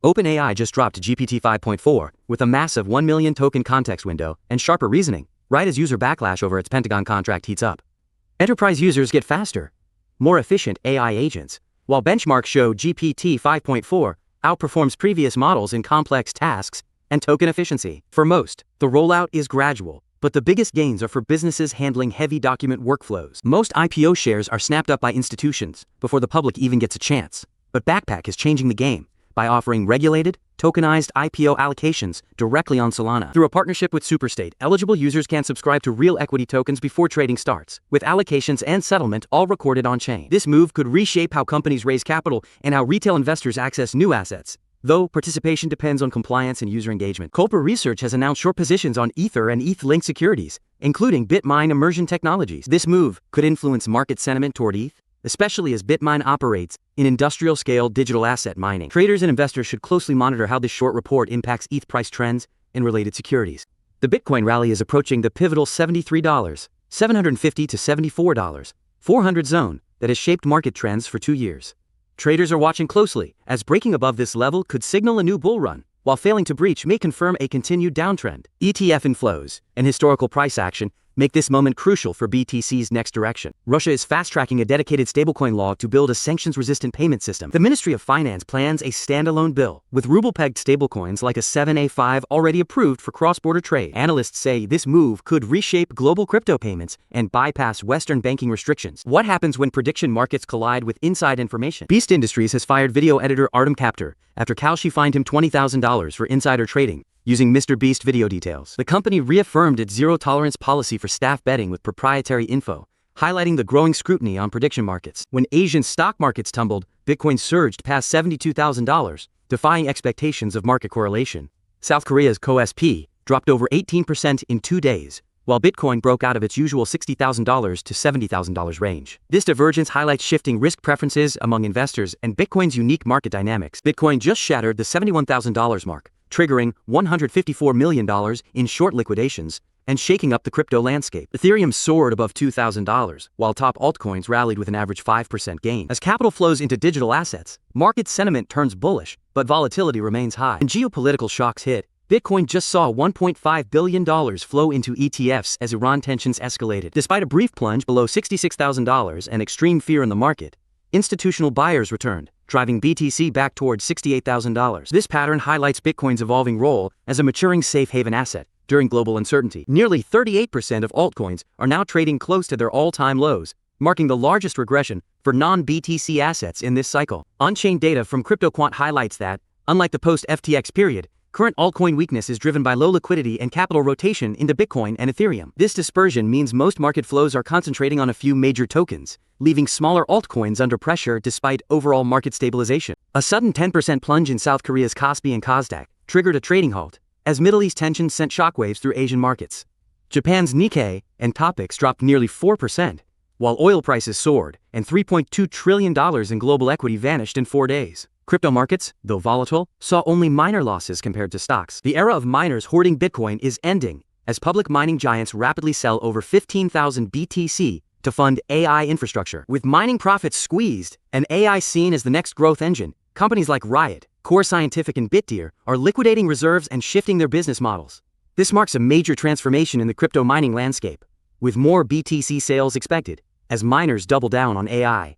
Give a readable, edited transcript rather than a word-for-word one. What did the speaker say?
OpenAI just dropped GPT 5.4 with a massive 1 million token context window and sharper reasoning, right as user backlash over its Pentagon contract heats up. Enterprise users get faster, more efficient AI agents, while benchmarks show GPT 5.4 outperforms previous models in complex tasks and token efficiency. For most, the rollout is gradual, but the biggest gains are for businesses handling heavy document workflows. Most IPO shares are snapped up by institutions before the public even gets a chance. But Backpack is changing the game by offering regulated, tokenized IPO allocations directly on Solana. Through a partnership with Superstate, eligible users can subscribe to real equity tokens before trading starts, with allocations and settlement all recorded on-chain. This move could reshape how companies raise capital and how retail investors access new assets, though participation depends on compliance and user engagement. Culper Research has announced short positions on Ether and ETH-linked securities, including Bitmine Immersion Technologies. This move could influence market sentiment toward ETH, especially as Bitmine operates in industrial-scale digital asset mining. Traders and investors should closely monitor how this short report impacts ETH price trends and related securities. The Bitcoin rally is approaching the pivotal $73, $750 to $74, 400 zone that has shaped market trends for 2 years. Traders are watching closely, as breaking above this level could signal a new bull run, while failing to breach may confirm a continued downtrend. ETF inflows and historical price action make this moment crucial for BTC's next direction. Russia is fast-tracking a dedicated stablecoin law to build a sanctions-resistant payment system. The Ministry of Finance plans a standalone bill, with ruble-pegged stablecoins like a 7A5 already approved for cross-border trade. Analysts say this move could reshape global crypto payments and bypass Western banking restrictions. What happens when prediction markets collide with inside information? Beast Industries has fired video editor Artem Kaptur after Kalshi fined him $20,000 for insider trading using MrBeast video details. The company reaffirmed its zero-tolerance policy for staff betting with proprietary info, highlighting the growing scrutiny on prediction markets. When Asian stock markets tumbled, Bitcoin surged past $72,000, defying expectations of market correlation. South Korea's KOSP dropped over 18% in 2 days, while Bitcoin broke out of its usual $60,000 to $70,000 range. This divergence highlights shifting risk preferences among investors and Bitcoin's unique market dynamics. Bitcoin just shattered the $71,000 mark, triggering $154 million in short liquidations and shaking up the crypto landscape. Ethereum soared above $2,000, while top altcoins rallied with an average 5% gain. As capital flows into digital assets, market sentiment turns bullish, but volatility remains high. And geopolitical shocks hit. Bitcoin just saw $1.5 billion flow into ETFs as Iran tensions escalated. Despite a brief plunge below $66,000 and extreme fear in the market, institutional buyers returned, driving BTC back towards $68,000. This pattern highlights Bitcoin's evolving role as a maturing safe haven asset during global uncertainty. Nearly 38% of altcoins are now trading close to their all-time lows, marking the largest regression for non-BTC assets in this cycle. On-chain data from CryptoQuant highlights that, unlike the post-FTX period, current altcoin weakness is driven by low liquidity and capital rotation into Bitcoin and Ethereum. This dispersion means most market flows are concentrating on a few major tokens, leaving smaller altcoins under pressure despite overall market stabilization. A sudden 10% plunge in South Korea's Kospi and Kosdaq triggered a trading halt, as Middle East tensions sent shockwaves through Asian markets. Japan's Nikkei and Topix dropped nearly 4%, while oil prices soared, and $3.2 trillion in global equity vanished in 4 days. Crypto markets, though volatile, saw only minor losses compared to stocks. The era of miners hoarding Bitcoin is ending, as public mining giants rapidly sell over 15,000 BTC to fund AI infrastructure. With mining profits squeezed and AI seen as the next growth engine, companies like Riot, Core Scientific and Bitdeer are liquidating reserves and shifting their business models. This marks a major transformation in the crypto mining landscape, with more BTC sales expected as miners double down on AI.